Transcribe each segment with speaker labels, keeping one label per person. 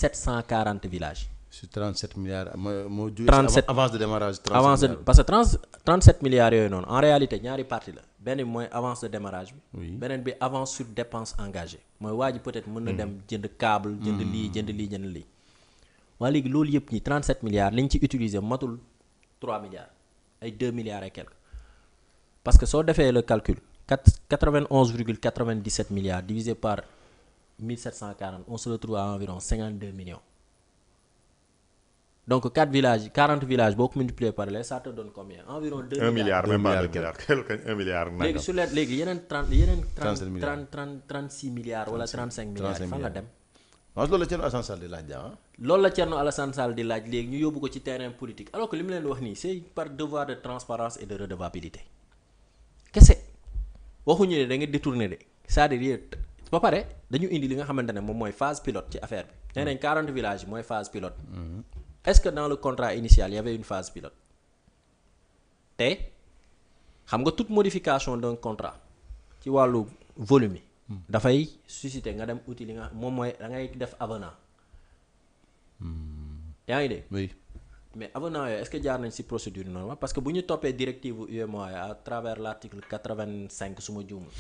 Speaker 1: 740 villages.
Speaker 2: sur 37 milliards moo
Speaker 1: 37
Speaker 2: avance de démarrage.
Speaker 1: avance de parce que 37 milliards yooyu noonu en réalité ñaari partie la benn bi mooy avance de démarrage bi.
Speaker 2: oui
Speaker 1: beneen bi avance sur dépense engagée mooy waa ji peut-être mën na dem jënd câble. jënd lii jënd lii jënd lii. waa léegi loolu yëpp ñi 37 milliards li ñu ci utiliser matul 3 milliards ay 2 milliards et quelques parce que soo defee le calcul 91,97 milliards divisé par 1740 on se retrouve à environ 52 millions. Donc 40 villages boo ko multiplier par les ça te donne combien environ 2
Speaker 3: 1 milliard même pas 2
Speaker 2: milliards.
Speaker 3: milliards 1 milliard nangam.
Speaker 1: léegi su leen léegi yeneen 36 milliards wala 35 milliards fan la dem.
Speaker 2: waaw loolu la Thierno Alassane Sall di laaj ah.
Speaker 1: loolu la Thierno Alassane Sall di laaj léegi ñu yóbbu ko ci terrain politique alors que li mu leen wax nii c'est par devoir de transparence et de redevabilité kese waxuñu ne da nga détourner de c'est-à-dire ba pare dañu indi li nga xamante ne moom mooy phase pilote ci affaire bi. nee nañ 40 villages mooy phase pilote. Est-ce que dans le contrat initial il y avait une phase pilote te xam nga toute modification d'un contrat ci wàllu volume yi. dafay susciter nga dem outil li nga moom mooy da ngay def avenant. yaa ngi dégg.
Speaker 2: oui
Speaker 1: mais avenant yooyu est-ce que jaar nañ ci procédure normale parce que bu ñu toppee directive UEMOA à travers l'article 85 su ma juumul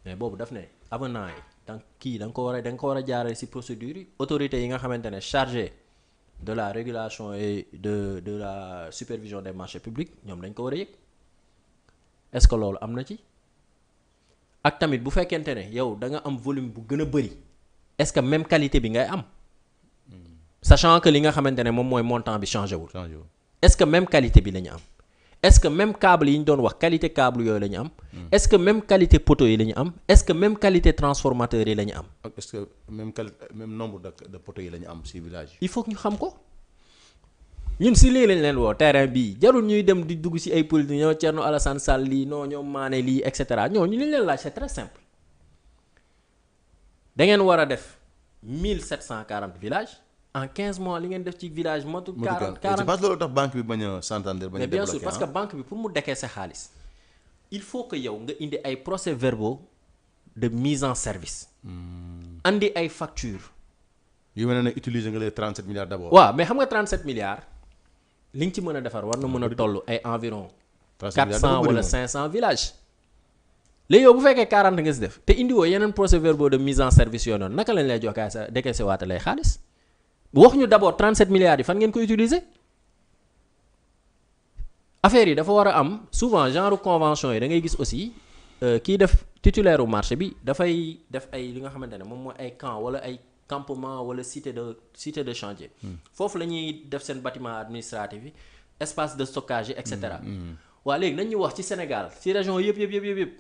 Speaker 1: mais boobu daf ne avenant yi donc kii da nga ko war a jaaree ci procédure yi autorités yi nga xamante ne chargé de la régulation et de la supervision des marchés publics ñoom dañ ko war a yëg est-ce que loolu am na ci ak tamit bu fekkente ne yow da nga am volume bu gën a bari est-ce que même qualité bi ngay am sachant que li nga xamante ne moom mooy montant bi changé wul est-ce que même qualité bi la ñu am est-ce que même câble yi ñu doon wax qualité câble yooyu la ñu am est-ce que même qualité poteau yi la ñu am est-ce que même qualité transformateur yi la ñu am
Speaker 2: est-ce que même nombre de poteaux yi la ñu am ci village yi.
Speaker 1: il faut que ñu xam ko ñun si lii lañ leen woo terrain bii jarul ñuy dem di dugg ci ay politique ñoo Thierno Alassane Sall lii non ñoom Mané lii et cetera ñoo ñu li leen laaj c'est très simple da ngeen war a def 1740 villages en 15 mois li ngeen def ci village motul 40
Speaker 2: je pense loolu tax banque bi bañ a s'entendre bañ a
Speaker 1: mais bien sûr
Speaker 2: débloquer,
Speaker 1: parce que banque bi pour mu décaisser xaalis il faut que yow nga indi ay procès-verbaux de mise en service andi ay factures
Speaker 2: yu mel ne utiliser nga les 37 milliards d'abord.
Speaker 1: waaw mais xam nga 37 milliards li nga ci mën a defar war na mën a toll ay environ 400 wala 500 villages léegi yow bu fekkee 40 nga si def te indiwoo yeneen procès-verbaux de mise en service yooyu noonu naka lañ lay jox sa décaisser waate lay xaalis wax ñu d'abord 37 milliards yi fan ngeen ko utiliser affaire yi dafa war a am souvent genre convention yi da ngay gis aussi kii def titulaire u marché bi dafay def ay li nga xamante ne moom mooy ay camp wala ay campement wala cité de chantier foofu la ñuy def seen bâtiment administratif yi espace de stockage yi et cetera waaw léegi nañ ñu wax ci Sénégal ci région yëpp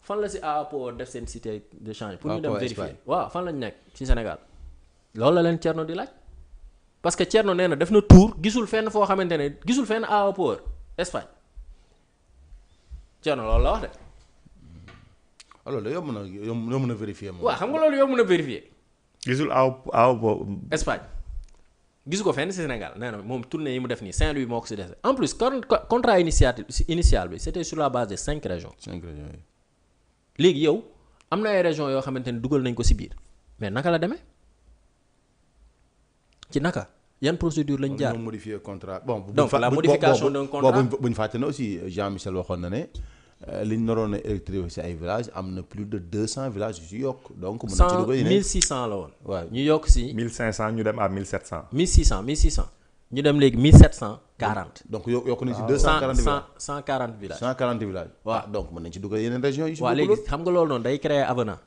Speaker 1: fan la si AAPO def seen cité de chantier pour ñu dem vérifier waaw fan lañ nekk ci Sénégal loolu la leen Thierno di laaj parce que Thierno nee na def na tour gisul fenn foo xamante ne gisul fenn AAPO Espagne Thierno loolu la wax de.
Speaker 2: alors yomb na vérifier moom.
Speaker 1: waaw xam nga loolu yomb na vérifier.
Speaker 3: gisul AAPO
Speaker 1: Espagne gisu ko fenn ci Sénégal nee na moom tournée yi mu def nii Saint-Louis moo ko ci dese en plus contrat initial bi c'était sur la base de 5 régions.
Speaker 2: 5 régions yi.
Speaker 1: léegi yow am na ay régions yoo xamante ne dugal nañ ko ci biir mais naka la demee ci naka yan procédure lañ jaar.
Speaker 2: ñoo modifier contrat bon.
Speaker 1: donc la modification d'un contrat
Speaker 2: bu ñu fàtte na aussi Jean-Michel waxoon na ne li ñu naroon a électrifier ci ay villages am na plus de 200 villages yu ci yokk. donc mën na ci dugal
Speaker 1: 1600 la woon.
Speaker 2: waaw
Speaker 1: ñu yokk ci.
Speaker 3: 1500 ñu dem à 1700.
Speaker 1: 1600 ñu dem léegi 1740.
Speaker 2: donc yokk nañ ci 240 villages
Speaker 1: 140 villages.
Speaker 2: 140 villages.
Speaker 1: waaw
Speaker 2: donc mën nañ ci dugal yeneen régions yi.
Speaker 1: waaw léegi xam nga loolu noonu day créer avenant.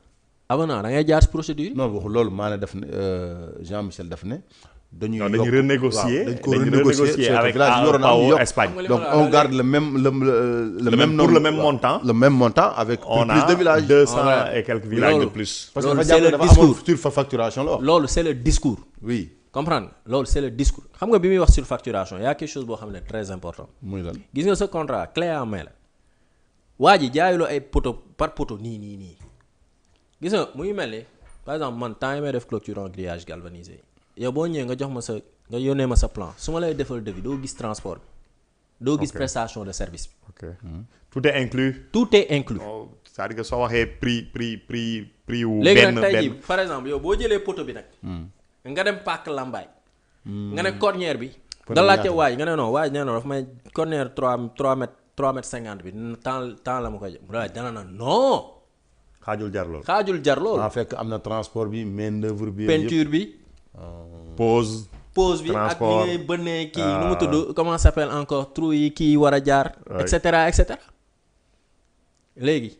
Speaker 1: avenant da ngay jaar ci procédure.
Speaker 2: non waxul loolu maanaam def ne Jean-Michel def ne.
Speaker 3: dañuy renégocier
Speaker 2: dañ ko renégocier avec AAPO
Speaker 3: Espagne.
Speaker 2: donc on garde le même nombre
Speaker 3: pour le même montant.
Speaker 2: le même montant avec plus de villages.
Speaker 3: 200 et quelques villages de plus.
Speaker 2: parce que dafa amoon surfacturation la wax.
Speaker 1: loolu c'est le discours.
Speaker 2: oui
Speaker 1: comprendre loolu c'est le discours xam nga bi muy wax surfacturation y a quelque chose boo xam ne très important.
Speaker 2: muy lan
Speaker 1: gis nga ce contrat clé en main la waa ji jaayuloo ay poteau par poteau nii gis nga mu ngi mel ni par exemple man temps yi may def clôture en grillage galvanisé yow boo ñëwee nga jox ma nga yónnee ma sa plan su ma lay defal devis doo gis transport bi doo gis prestation de service bi.
Speaker 3: ok tout est inclus.
Speaker 1: tout est inclus.
Speaker 3: c'est-à-dire que soo waxee prix wu.
Speaker 1: léegi nag tey jii par exemple yow boo jëlee poteau bi nag. nga dem Pàcc Lambaay. nga ne cornière bi. da laajte waaj nga ne non waaj nee na dafa may cornière 3 mètres 50 bi temps la ma koy jël dana na non.
Speaker 3: xaajul jar loolu.
Speaker 1: xaajul jar loolu.
Speaker 2: fekk am na transport bi main d'œuvre bi.
Speaker 1: peinture bi. pose bi ak ni ngay bënnee kii nu mu tudd comment ça s'appelle encore trou yi kii war a jaar. et cetera et cetera. léegi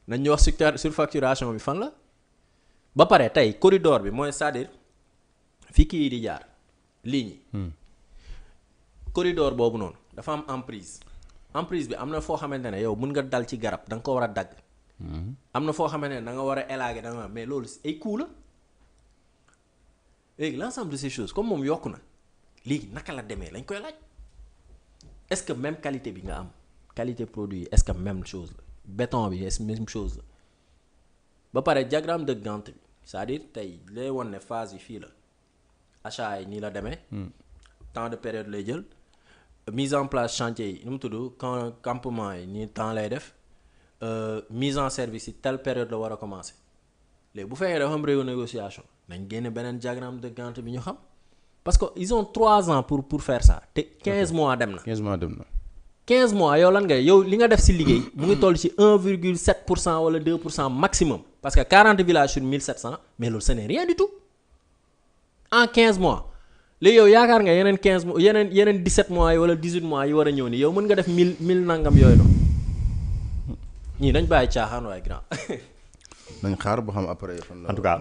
Speaker 1: nañ ñu wax surfacturation bi fan la. ba pare tey corridor bi mooy c'est-à-dire fii kii yi di jaar ligne yi. corridor boobu noonu dafa am emprise bi am na foo xamante ne yow mun nga dal ci garab da nga ko war a dagg. am na foo xamante ne da nga war a élaguer da nga mais loolu ay coût la léegi l'ensemble de ces choses comme moom yokku na léegi naka la demee lañ koy laaj est-ce que même qualité bi nga am qualité produit yi est-ce que même chose la béton bi est même chose la ba pare diagramme de Gantt bi c'est-à-dire tey lay won ne phase yi fii la achat yi nii la demee. temps de période lay jël. mise en place chantier yi nu mu tudd campement yi nii temps lay def mise en service yi telle période la war a commencer léegi bu fekkee dafa am renégociation nañ génne beneen diagramme de Gantt bi ñu xam parce que ils ont 3 ans pour faire ça te 15 mois dem na.
Speaker 2: 15 mois dem na.
Speaker 1: 15 mois yow lan nga yow li nga def ci liggéey mu ngi toll ci 1,7% wala 2% maximum parce que 40 villages sur 1700 mais loolu ce n'est rien du tout en 15 mois. léegi yow yaakaar nga yeneen 15 mois yeneen 17 mois yi wala 18 mois yi war a ñëw nii yow mën nga def 1000 nangam yooyu noonu ñii dañ bàyyi caaxaan waaye grand.
Speaker 2: nañ xaar ba xam après.
Speaker 3: en tout cas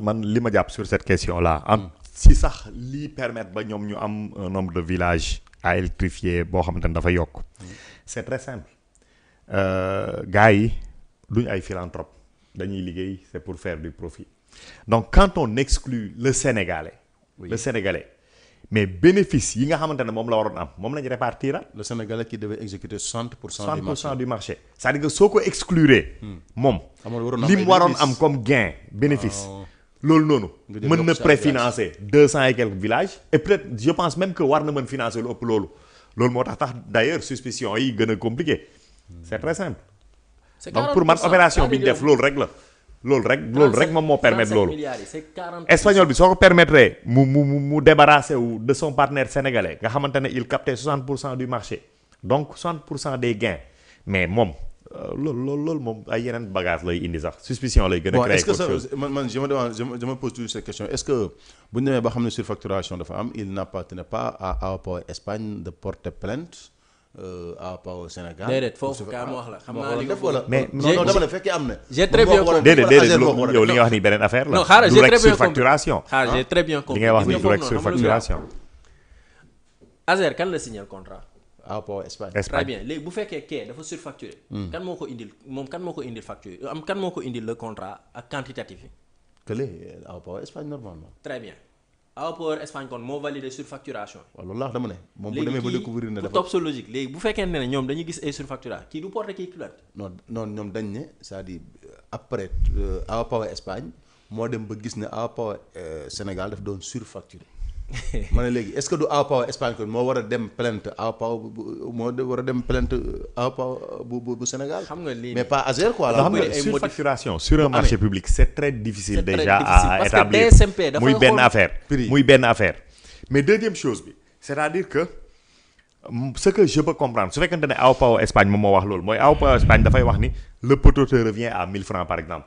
Speaker 3: man li ma jàpp sur cette question là am si sax lii permettre ba ñoom ñu am un nombre de villages à électrifier boo xamante ne dafa yokk c'est très simple gars yi duñ ay philanthrope dañuy liggéey c'est pour faire du profit donc quand on exclut le Sénégalais. le Sénégalais mais bénéfice yi nga xamante ne moom la waroon am moom lañu répartir.
Speaker 2: le Sénégalais qui devait exécuter 60%
Speaker 3: du marché. c'est-à-dire que soo ko exclure moom li mu waroon am comme gain bénéfice loolu noonu mën na préfinancer 200 et quelques villages et peut-être je pense même que war na mën financer lu ëpp loolu moo tax d'ailleurs suspicion yi gën a compliqué c'est très simple donc pour man opération bi ñu def loolu rek la loolu rek moom moo permettre loolu espagnol bi soo ko permettre mu débarrasser wu de son partenaire sénégalais nga xamante ne il captait 60% du marché donc 60% des gains mais moom loolu moom ay yeneen bagage lay indi sax suspicion lay gën a créer quelque chose.
Speaker 2: man je me pose toujours cette question est-ce que bu ñu demee ba xam ne surfacturation dafa am il n'appartenait pas à AOPAO Espagne de porter plainte AOPAO Sénégal.
Speaker 1: déedéet foofu kaa ma wax la xam naa li nga
Speaker 2: wala mais non dama ne fekkee am na.
Speaker 1: j'ai très bien compris
Speaker 3: déedéet yow li nga wax ni beneen affaire la.
Speaker 1: non xaaral j'ai très bien compris
Speaker 3: surfacturation.
Speaker 1: j'ai très bien compris
Speaker 3: li ngay wax ni du rek surfacturation.
Speaker 1: Azer kan la signé contrat.
Speaker 2: AOPAO Espagne.
Speaker 1: très bien léegi bu fekkee kee dafa surfacturé. kan moo ko indil facture kan moo ko indil le contrat ak quantitatif yi.
Speaker 2: que AOPAO Espagne normalement.
Speaker 1: très bien AOPAO Espagne kon moo validé surfacturation.
Speaker 2: waaw loolu laa dama ne. moom bu demee ba découvrir ne dafa
Speaker 1: top sa logique léegi bu fekkee ne ñoom dañuy gis ay surfacturation kii du porter kii plainte.
Speaker 2: non ñoom dañ ne c'est-à-dire après AOPAO Espagne moo dem ba gis ne AOPAO Sénégal daf doon surfacturé. ma ne léegi est-ce que du AOPAO Espagne kon moo war a dem plainte AOPAO moo war a dem plainte AOPAO bu Sénégal.
Speaker 1: xam nga lii
Speaker 2: mais pas Azer quoi.
Speaker 3: xam nga surfacturation sur un marché public c'est très difficile déjà à établir muy benn affaire mais deuxième chose bi c'est-à-dire que ce que je peux comprendre su fekkente ne AOPAO Espagne moom moo wax loolu mooy AOPAO Espagne dafay wax ni le poteau te revient à 1000 francs par exemple.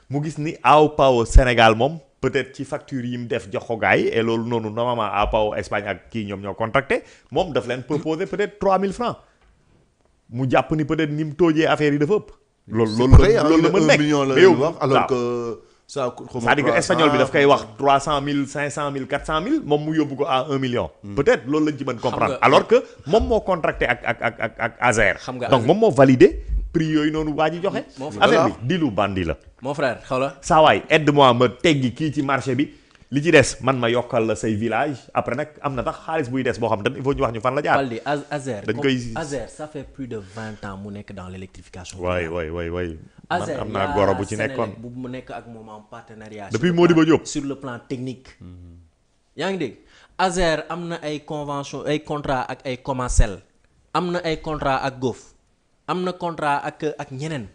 Speaker 3: mu gis ni AOPAO Sénégal moom. peut-être ci facture yi mu def jox ko gars yi et loolu noonu normalement AOPAO Espagne ak kii ñoom ñoo contracté moom daf leen proposer peut-être 3000 francs mu jàpp ni peut-être ni mu toojee affaire yi dafa ëpp. loolu la mën nekk mais yow
Speaker 2: alors que ça
Speaker 3: c'est-à-dire que espagnol bi daf koy wax 300000 500000 400000 moom mu yóbbu ko à 1 million. peut-être loolu lañ ci mën comprendre alors que moom moo contracté ak Azer. donc moom moo validé. prix yooyu noonu waa ji joxe. affaire bi di lu bandi la.
Speaker 1: mon frère xawla.
Speaker 3: saa waay aide-moi ma teggi kii ci marché bi li ci des man ma yokkal la say village après nag am na tax xaalis buy des boo xam ne il faut ñu wax ñu fan la jaar.
Speaker 1: Baldi Azer
Speaker 3: dañ koy
Speaker 1: Azer ça fait plus de 20 ans mu nekk dans l'électrification.
Speaker 3: waay
Speaker 1: Azer
Speaker 3: man am naa goro bu ci nekkoon.
Speaker 1: bu mu nekk ak moom en partenariat.
Speaker 3: depuis Modibo Diop
Speaker 1: sur le plan technique. yaa ngi dégg Azer am na ay convention ay contrat ak ay Comacel am na ay contrat ak Gof. am na contrat ak ñeneen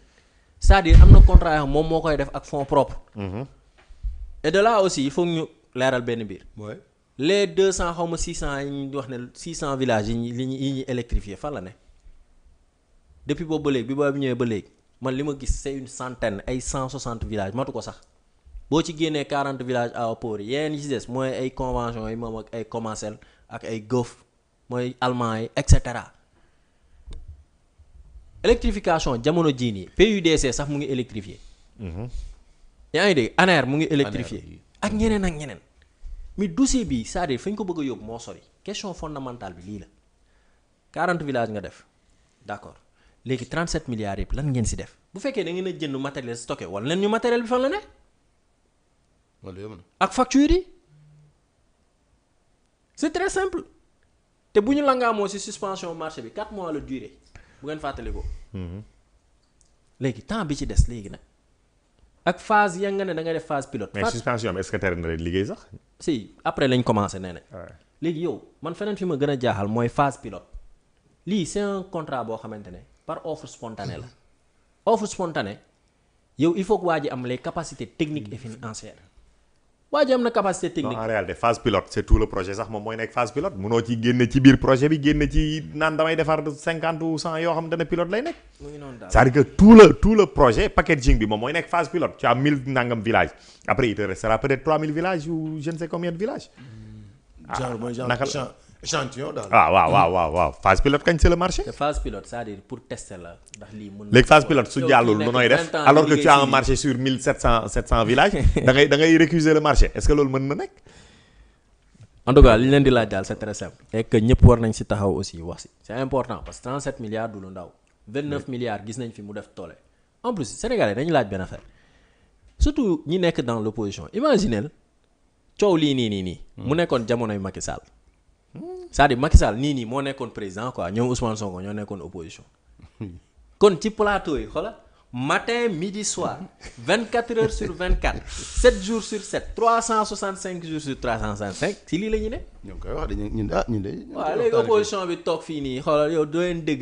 Speaker 1: c'est-à-dire am na contrat yoo xam moom moo koy def ak fonds propres. et de là aussi il faut ñu leeral benn biir.
Speaker 2: Ouais.
Speaker 1: les 200 xaw ma 600 yi ñu wax ne 600 villages yi ñuy électrifié fan la ne depuis boobu ba léegi bi boobu ñëwee ba léegi man li ma gis c'est une centaine ay 160 villages matu ko sax boo ci génnee 40 villages à Port yeneen yi ci des mooy ay convention yi moom ak ay Comacel ak ay Gof mooy allemand yi et cetera électrification jamono jii nii PUDC sax mu ngi électrifié. yaa ngi dégg ANER mu ngi électrifié ak ñeneen ak ñeneen. mais dossier bi c'est-à-dire fañ ko bëgg a yóbbu moo sori question fondamentale bi lii la 40 villages nga def d'accord léegi 37 milliards yëpp lan ngeen si def bu fekkee da ngeen a jënd matériel stocké wala leen ñu matériel bi fan la ne. ak facture yi c'est très simple te bu ñu langaamoo si suspension marché bi 4 mois la durée bu ngeen fàttali ko. léegi temps bi ci des léegi nag. ak phase ya nga ne da nga def phase pilote.
Speaker 3: mais suspension bi est-ce que tere na leen liggéey sax.
Speaker 1: si après lañ commencé nee nañ. léegi yow man feneen fi ma gën a jaaxal mooy phase pilote lii c'est un contrat boo xamante ne par offre spontanée la offre spontanée yow il faut que waa ji am les capacités techniques et financières waa ji am na capacité technique.
Speaker 3: non en réalité phase pilote c'est tout le projet sax moom mooy nekk phase pilote munoo ci génne ci biir projet bi génne ci naan damay defar 50 ou 100 yoo xam ne pilote lay nekk.
Speaker 1: mu ngi noonu daal
Speaker 3: c'est-à-dire que tout le projet packaging bi moom mooy nekk phase pilote tu as 1000 nangam villages après il te restera peut-être 3000 villages ou je ne sais combien de villages.
Speaker 2: genre mooy genre échantillon daal.
Speaker 3: waaw phase pilote kañ c'est le marché.
Speaker 1: te phase pilote c'est-à-dire pour tester la ndax lii mën na.
Speaker 3: léegi phase pilote su jàllul nu nooy def alors que tu as un marché sur 700 villages da ngay récuser le marché est-ce que loolu mën na nekk.
Speaker 1: en tout cas li ñu leen di laaj daal c'est très simple. et que ñëpp war nañ si taxaw aussi wax si. c'est important parce que 37 milliards du lu ndaw 29 milliards gis nañ fi mu def toole en plus Sénégalais dañu laaj benn affaire surtout ñi nekk dans l'opposition imaginez coow lii nii. mu nekkoon jamonoy Macky Sall. c'est-à-dire Macky Sall nii moo nekkoon président quoi ñoom Ousmane Sonko ñoo nekkoon opposition kon ci plateau yi xoolal matin midi soir 24 heures sur 24 7 jours sur 7 365 jours sur 365 ci lii la ñu ne.
Speaker 2: ñoo ngi koy wax dañuy ñun de.
Speaker 1: waaw léegi opposition bi toog fii nii xoolal yow doo leen dégg.